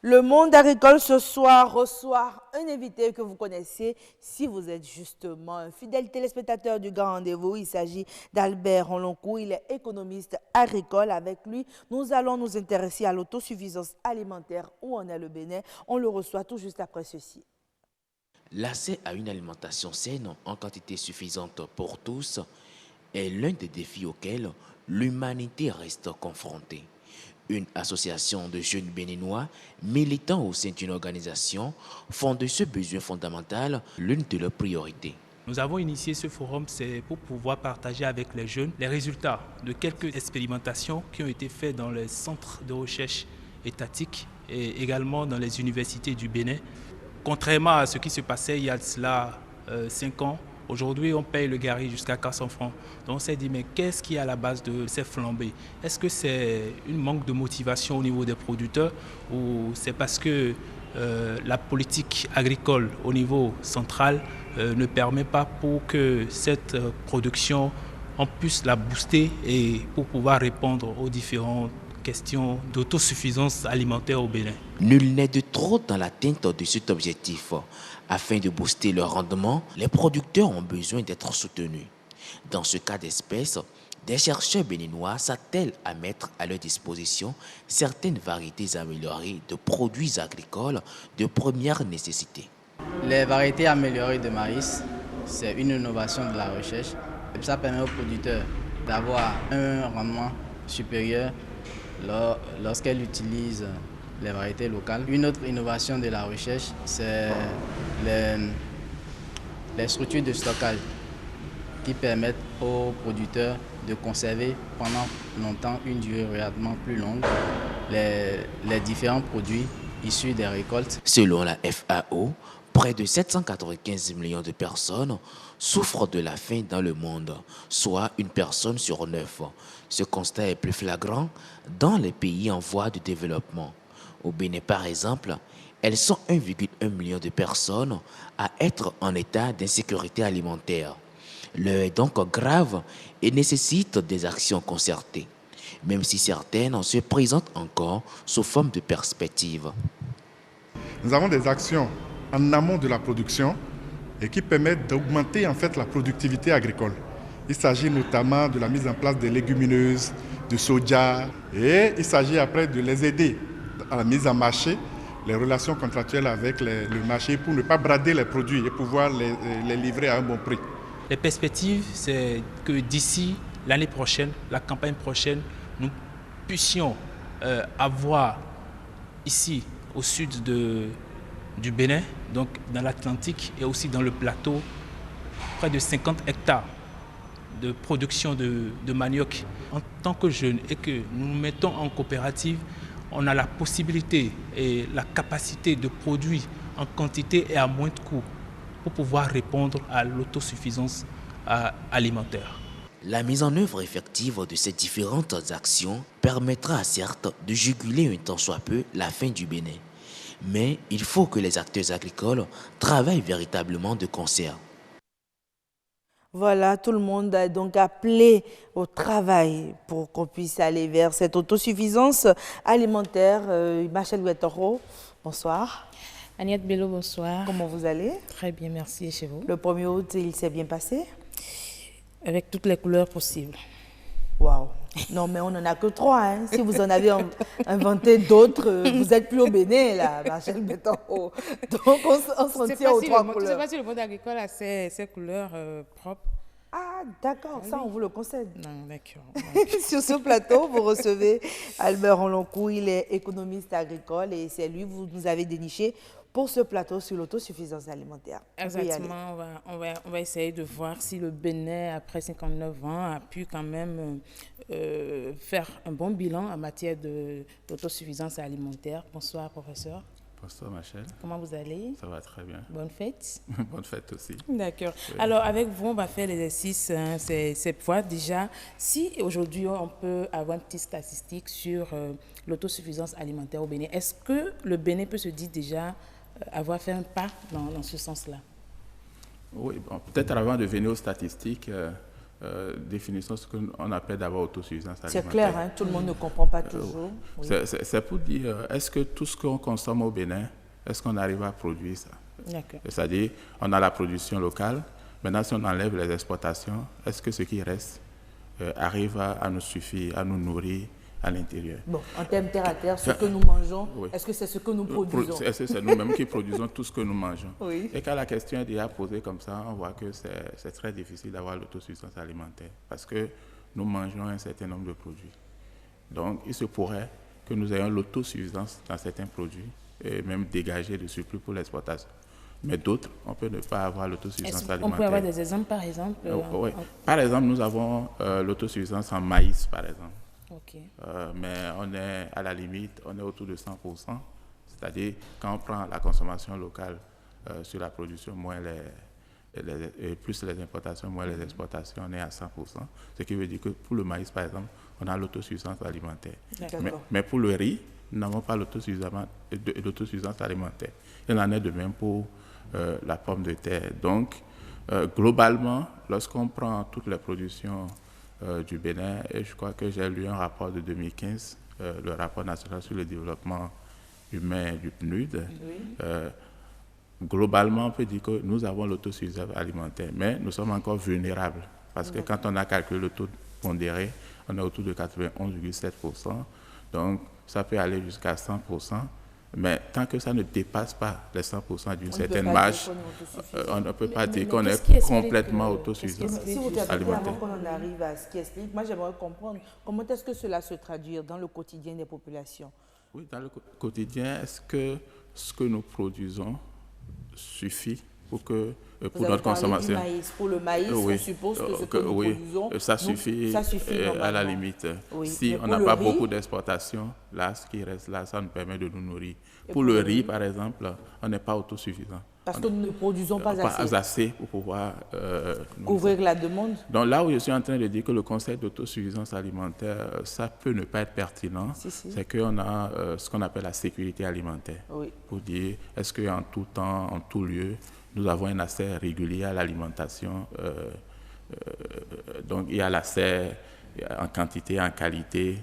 Le monde agricole ce soir reçoit un invité que vous connaissez si vous êtes justement un fidèle téléspectateur du Grand Rendez-vous. Il s'agit d'Albert Onlonkou, il est économiste agricole. Avec lui, nous allons nous intéresser à l'autosuffisance alimentaire. Où en est le Bénin? On le reçoit tout juste après ceci. L'accès à une alimentation saine en quantité suffisante pour tous est l'un des défis auxquels l'humanité reste confrontée. Une association de jeunes béninois militant au sein d'une organisation font de ce besoin fondamental l'une de leurs priorités. Nous avons initié ce forum, c'est pour pouvoir partager avec les jeunes les résultats de quelques expérimentations qui ont été faites dans les centres de recherche étatiques et également dans les universités du Bénin. Contrairement à ce qui se passait il y a cela 5 ans, aujourd'hui on paye le gari jusqu'à 400 francs. Donc on s'est dit, mais qu'est-ce qui est à la base de ces flambées? Est-ce que c'est un manque de motivation au niveau des producteurs ou c'est parce que la politique agricole au niveau central ne permet pas pour que cette production, on puisse la booster et pour pouvoir répondre aux différentes questions d'autosuffisance alimentaire au Bénin? Nul n'est de trop dans l'atteinte de cet objectif. Afin de booster leur rendement, les producteurs ont besoin d'être soutenus. Dans ce cas d'espèce, des chercheurs béninois s'attellent à mettre à leur disposition certaines variétés améliorées de produits agricoles de première nécessité. Les variétés améliorées de maïs, c'est une innovation de la recherche. Ça permet aux producteurs d'avoir un rendement supérieur lorsqu'elles utilisent les variétés locales. Une autre innovation de la recherche, c'est les structures de stockage qui permettent aux producteurs de conserver pendant longtemps, une durée relativement plus longue, les différents produits issus des récoltes. Selon la FAO, près de 795 millions de personnes souffrent de la faim dans le monde, soit une personne sur 9. Ce constat est plus flagrant dans les pays en voie de développement. Au Bénin, par exemple, elles sont 1,1 million de personnes à être en état d'insécurité alimentaire. L'heure est donc grave et nécessite des actions concertées, même si certaines se présentent encore sous forme de perspective. Nous avons des actions en amont de la production et qui permettent d'augmenter en fait la productivité agricole. Il s'agit notamment de la mise en place des légumineuses, du soja, et il s'agit après de les aider à la mise en marché, les relations contractuelles avec le marché pour ne pas brader les produits et pouvoir les livrer à un bon prix. Les perspectives, c'est que d'ici l'année prochaine, la campagne prochaine, nous puissions avoir ici au sud du Bénin, donc dans l'Atlantique et aussi dans le plateau, près de 50 hectares de production de manioc. En tant que jeunes et que nous nous mettons en coopérative, on a la possibilité et la capacité de produire en quantité et à moins de coûts pour pouvoir répondre à l'autosuffisance alimentaire. La mise en œuvre effective de ces différentes actions permettra certes de juguler un tant soit peu la faim du Bénin. Mais il faut que les acteurs agricoles travaillent véritablement de concert. Voilà, tout le monde est donc appelé au travail pour qu'on puisse aller vers cette autosuffisance alimentaire. Machel Guettoro, bonsoir. Agnette Bello, bonsoir. Comment vous allez? Très bien, merci. Et chez vous? Le 1er août, il s'est bien passé? Avec toutes les couleurs possibles. Waouh! Non, mais on n'en a que 3. Hein. Si vous en avez inventé d'autres, vous n'êtes plus au Bénin, là, Machel Guettoro. Donc, on s'en tient aux 3 couleurs. Je ne sais pas si le monde agricole a ces couleurs propres. Ah, d'accord, ça, on vous le concède. Non, d'accord. Sur ce plateau, vous recevez Albert Onlonkou, il est économiste agricole et c'est lui, vous nous avez déniché pour ce plateau sur l'autosuffisance alimentaire. Exactement, on va essayer de voir si le Bénin, après 59 ans, a pu quand même faire un bon bilan en matière d'autosuffisance alimentaire. Bonsoir, professeur. Bonsoir, Machel. Comment vous allez? Ça va très bien. Bonne fête. Bonne fête aussi. D'accord. Oui. Alors, avec vous, on va faire l'exercice cette fois. Déjà, si aujourd'hui, on peut avoir une petite statistique sur l'autosuffisance alimentaire au Bénin, est-ce que le Bénin peut se dire déjà avoir fait un pas dans ce sens-là? Oui, bon, peut-être avant de venir aux statistiques, définissons ce qu'on appelle d'abord autosuffisance alimentaire. C'est clair, hein, tout le monde ne comprend pas toujours. Oui. C'est pour dire, est-ce que tout ce qu'on consomme au Bénin, est-ce qu'on arrive à produire ça? C'est-à-dire, on a la production locale. Maintenant, si on enlève les exportations, est-ce que ce qui reste arrive à nous suffire, à nous nourrir à l'intérieur? Bon, en termes terre à terre, ce que nous mangeons, oui. Est-ce que c'est ce que nous produisons? Est-ce que c'est nous-mêmes qui produisons tout ce que nous mangeons? Oui. Et quand la question est déjà posée comme ça, on voit que c'est très difficile d'avoir l'autosuffisance alimentaire parce que nous mangeons un certain nombre de produits. Donc, il se pourrait que nous ayons l'autosuffisance dans certains produits et même dégager du surplus pour l'exportation. Mais d'autres, on peut ne pas avoir l'autosuffisance alimentaire. On peut avoir des exemples, par exemple? Oui. Par exemple, nous avons l'autosuffisance en maïs, par exemple. Okay. Mais on est à la limite, on est autour de 100%. C'est-à-dire, quand on prend la consommation locale sur la production, moins plus les importations, moins les exportations, on est à 100%. Ce qui veut dire que pour le maïs, par exemple, on a l'autosuffisance alimentaire. Mais pour le riz, nous n'avons pas l'autosuffisance alimentaire. Il en est de même pour la pomme de terre. Donc, globalement, lorsqu'on prend toutes les productions du Bénin, et je crois que j'ai lu un rapport de 2015, le rapport national sur le développement humain du PNUD. Oui. Globalement, on peut dire que nous avons l'autosuffisance alimentaire, mais nous sommes encore vulnérables parce que quand on a calculé le taux pondéré, on est autour de 91,7%. Donc, ça peut aller jusqu'à 100%. Mais tant que ça ne dépasse pas les 100% d'une certaine marge, on ne peut pas dire qu'on est complètement autosuffisant alimentaire. Si vous permettez, avant qu'on arrive à ce qui explique, moi j'aimerais comprendre comment est-ce que cela se traduit dans le quotidien des populations. Oui, dans le quotidien, est-ce que ce que nous produisons suffit pour notre consommation? Du maïs. Pour le maïs, oui. on suppose que ce que nous produisons, ça suffit à la limite. Oui. Si on n'a pas beaucoup d'exportation, là, ce qui reste là, ça nous permet de nous nourrir. Pour le riz, par exemple, on n'est pas autosuffisant. Parce que nous ne produisons pas assez pour pouvoir couvrir la demande. Donc là où je suis en train de dire que le concept d'autosuffisance alimentaire, ça peut ne pas être pertinent, c'est qu'on a ce qu'on appelle la sécurité alimentaire. Oui. Pour dire, est-ce qu'en tout temps, en tout lieu, nous avons un accès régulier à l'alimentation. Donc il y a l'accès en quantité, en qualité,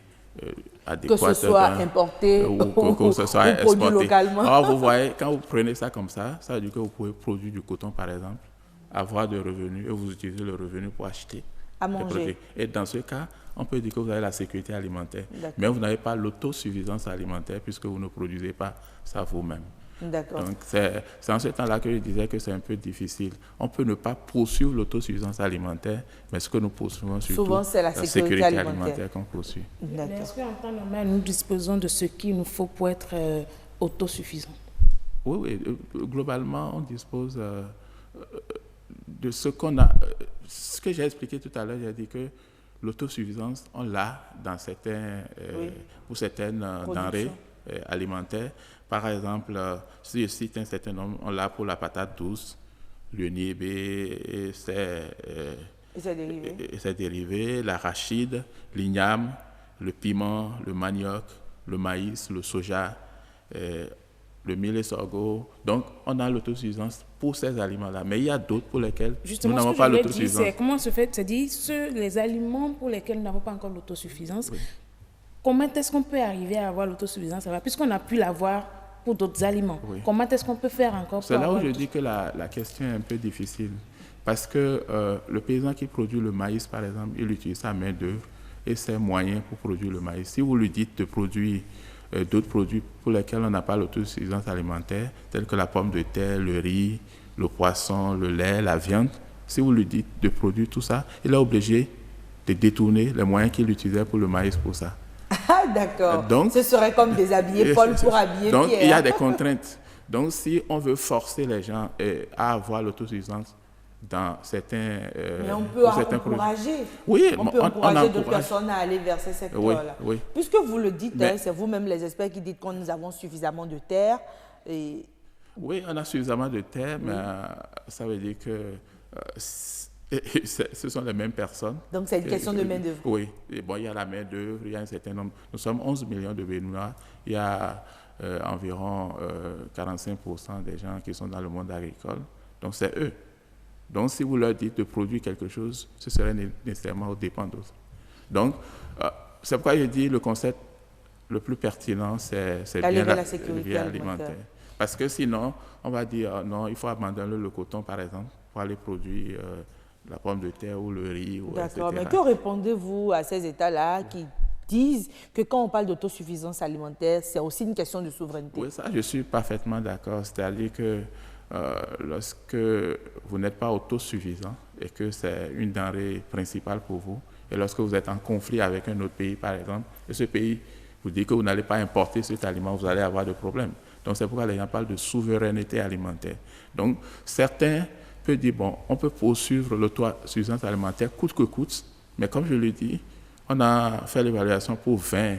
adéquate. Que ce soit importé ou que ce soit exporté localement. Alors vous voyez, quand vous prenez ça comme ça veut dire que vous pouvez produire du coton par exemple, avoir des revenus et vous utilisez le revenu pour acheter. À manger. Et dans ce cas, on peut dire que vous avez la sécurité alimentaire. Mais vous n'avez pas l'autosuffisance alimentaire puisque vous ne produisez pas ça vous-même. D'accord. Donc, c'est en ce temps-là que je disais que c'est un peu difficile. On peut ne pas poursuivre l'autosuffisance alimentaire, mais ce que nous poursuivons surtout, souvent, c'est la sécurité alimentaire qu'on poursuit. Est-ce qu'en temps normal, nous disposons de ce qu'il nous faut pour être autosuffisants? Oui, globalement, on dispose de ce qu'on a. Ce que j'ai expliqué tout à l'heure, j'ai dit que l'autosuffisance, on l'a dans pour certaines denrées alimentaires. Par exemple, si je cite un certain nombre, on l'a pour la patate douce, le niébé et ses dérivés, l'arachide, l'igname, le piment, le manioc, le maïs, le soja, le mil et sorgho. Donc, on a l'autosuffisance pour ces aliments-là. Mais il y a d'autres pour lesquels nous n'avons pas l'autosuffisance. Comment se fait, c'est-à-dire les aliments pour lesquels nous n'avons pas encore l'autosuffisance, comment est-ce qu'on peut arriver à avoir l'autosuffisance puisqu'on a pu l'avoir pour d'autres aliments? Comment est-ce qu'on peut faire encore pour C'est là où je dis que la question est un peu difficile. Parce que le paysan qui produit le maïs, par exemple, il utilise sa main-d'œuvre et ses moyens pour produire le maïs. Si vous lui dites de produire d'autres produits pour lesquels on n'a pas l'autosuffisance alimentaire, tels que la pomme de terre, le riz, le poisson, le lait, la viande, si vous lui dites de produire tout ça, il est obligé de détourner les moyens qu'il utilisait pour le maïs pour ça. Ah, d'accord. Donc, ce serait comme déshabiller Paul pour habiller Pierre. Donc, il y a des contraintes. Donc, si on veut forcer les gens à avoir l'autosuffisance dans certains mais on peut encourager. Oui, on peut encourager d'autres personnes à aller vers ces secteurs-là. Oui. Puisque vous le dites, c'est vous-même les experts qui dites que nous avons suffisamment de terre. Et... Oui, on a suffisamment de terre, mais ça veut dire que ce sont les mêmes personnes. Donc, c'est une question de main-d'œuvre. Oui. Et bon, il y a la main-d'œuvre, il y a un certain nombre. Nous sommes 11 millions de Béninois. Il y a environ 45% des gens qui sont dans le monde agricole. Donc, c'est eux Donc, si vous leur dites de produire quelque chose, ce serait nécessairement aux dépens d'autres. Donc, c'est pourquoi je dis le concept le plus pertinent, c'est bien la sécurité alimentaire. Parce que sinon, on va dire, non, il faut abandonner le coton, par exemple, pour aller produire la pomme de terre ou le riz, D'accord, etc. mais que répondez-vous à ces États-là qui disent que quand on parle d'autosuffisance alimentaire, c'est aussi une question de souveraineté? Oui, ça, je suis parfaitement d'accord. C'est-à-dire que lorsque vous n'êtes pas autosuffisant et que c'est une denrée principale pour vous, et lorsque vous êtes en conflit avec un autre pays, par exemple, et ce pays vous dit que vous n'allez pas importer cet aliment, vous allez avoir des problèmes. Donc, c'est pourquoi les gens parlent de souveraineté alimentaire. Donc, certains peuvent dire, bon, on peut poursuivre l'autosuffisance alimentaire coûte que coûte, mais comme je l'ai dit, on a fait l'évaluation pour 20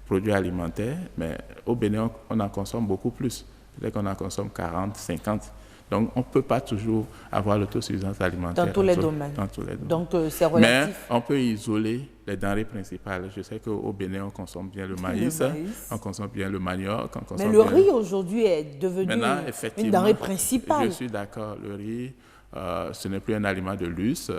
produits alimentaires, mais au Bénin, on en consomme beaucoup plus. Peut-être qu'on en consomme 40, 50. Donc, on ne peut pas toujours avoir l'autosuffisance alimentaire. Dans tous les domaines. Dans tous les domaines. Donc, c'est relatif. Mais on peut isoler les denrées principales. Je sais qu'au Bénin, on consomme bien le maïs, on consomme bien le manioc. Mais le riz, aujourd'hui, est devenu une denrée principale. Je suis d'accord, le riz, ce n'est plus un aliment de luxe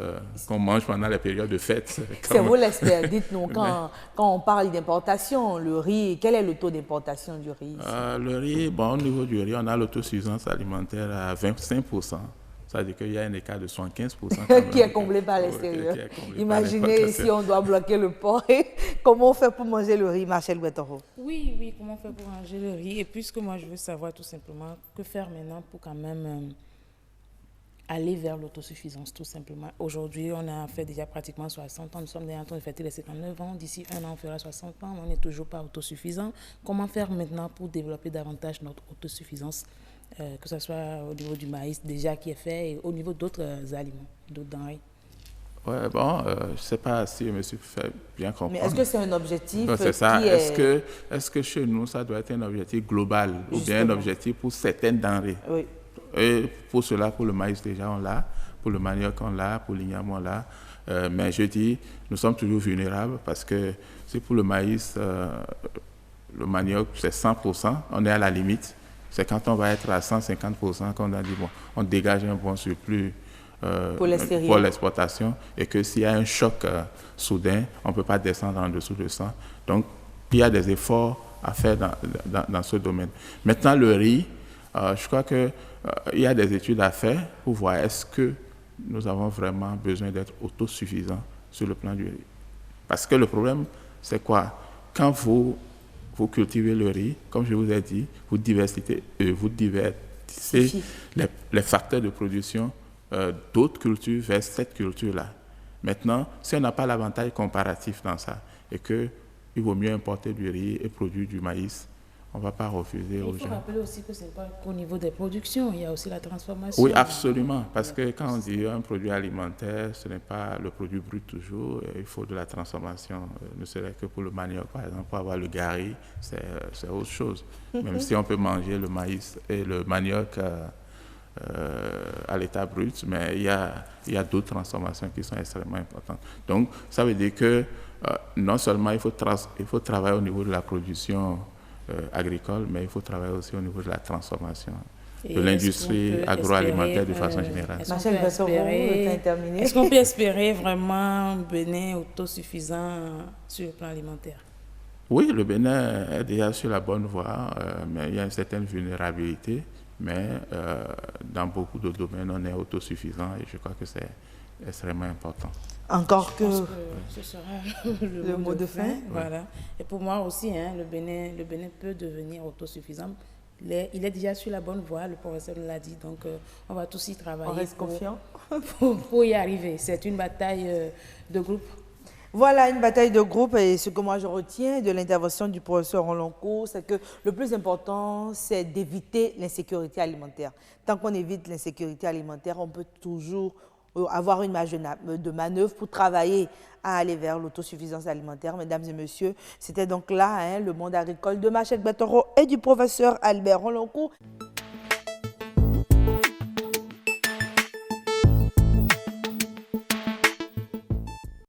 qu'on mange pendant les périodes de fête. C'est vous l'expert. Dites-nous, quand on parle d'importation, le riz, quel est le taux d'importation du riz? Le riz, bon, au niveau du riz, on a l'autosuffisance alimentaire à 25%. C'est-à-dire qu'il y a un écart de 75%. Qui est comblé par l'extérieur. Imaginez si on doit bloquer le port. Comment on fait pour manger le riz, Machel Gouettoro? Oui, comment on fait pour manger le riz? Et puisque moi, je veux savoir tout simplement, que faire maintenant pour quand même aller vers l'autosuffisance, tout simplement. Aujourd'hui, on a fait déjà pratiquement 60 ans. Nous sommes déjà en train de fêter les 59 ans. D'ici un an, on fera 60 ans. On n'est toujours pas autosuffisant. Comment faire maintenant pour développer davantage notre autosuffisance, que ce soit au niveau du maïs déjà qui est fait et au niveau d'autres aliments, d'autres denrées? Oui, bon, je ne sais pas si je me suis fait bien comprendre. Mais est-ce que c'est un objectif c'est ça. Est-ce que chez nous, ça doit être un objectif global ou bien un objectif pour certaines denrées? Oui. Et pour cela, pour le maïs déjà, on l'a. Pour le manioc, on l'a. Pour l'igname, on l'a. Mais je dis, nous sommes toujours vulnérables parce que si pour le maïs, le manioc, c'est 100%, on est à la limite. C'est quand on va être à 150% qu'on a dit, bon, on dégage un bon surplus pour l'exportation et que s'il y a un choc soudain, on ne peut pas descendre en dessous de 100. Donc, il y a des efforts à faire dans ce domaine. Maintenant, le riz, je crois qu'il y a des études à faire pour voir est-ce que nous avons vraiment besoin d'être autosuffisants sur le plan du riz. Parce que le problème, c'est quoi? Quand vous cultivez le riz, comme je vous ai dit, vous divertissez les facteurs de production d'autres cultures vers cette culture-là. Maintenant, si on n'a pas l'avantage comparatif dans ça et qu'il vaut mieux importer du riz et produire du maïs, on ne va pas refuser aux gens. Il faut rappeler aussi que ce n'est pas qu'au niveau des productions, il y a aussi la transformation. Oui, absolument, parce que quand on dit un produit alimentaire, ce n'est pas le produit brut toujours, il faut de la transformation. Ne serait que pour le manioc, par exemple, pour avoir le gari, c'est autre chose. Même si on peut manger le maïs et le manioc à l'état brut, mais il y a d'autres transformations qui sont extrêmement importantes. Donc, ça veut dire que non seulement il faut travailler au niveau de la production agricole, mais il faut travailler aussi au niveau de la transformation de l'industrie agroalimentaire de façon générale. Est-ce qu'on peut espérer vraiment un Bénin autosuffisant sur le plan alimentaire? Oui, le Bénin est déjà sur la bonne voie, mais il y a une certaine vulnérabilité, mais dans beaucoup de domaines, on est autosuffisant et je crois que c'est extrêmement important. Encore que ce sera le mot de fin. Voilà. Et pour moi aussi, le Bénin peut devenir autosuffisant. Il est déjà sur la bonne voie, le professeur l'a dit, donc on va tous y travailler. On reste confiant pour y arriver. C'est une bataille de groupe. Voilà, une bataille de groupe, et ce que moi je retiens de l'intervention du professeur Roloncourt, c'est que le plus important, c'est d'éviter l'insécurité alimentaire. Tant qu'on évite l'insécurité alimentaire, on peut toujours avoir une marge de manœuvre pour travailler à aller vers l'autosuffisance alimentaire. Mesdames et messieurs, c'était donc là le monde agricole de Machel Gouettoro et du professeur Albert Roloncourt.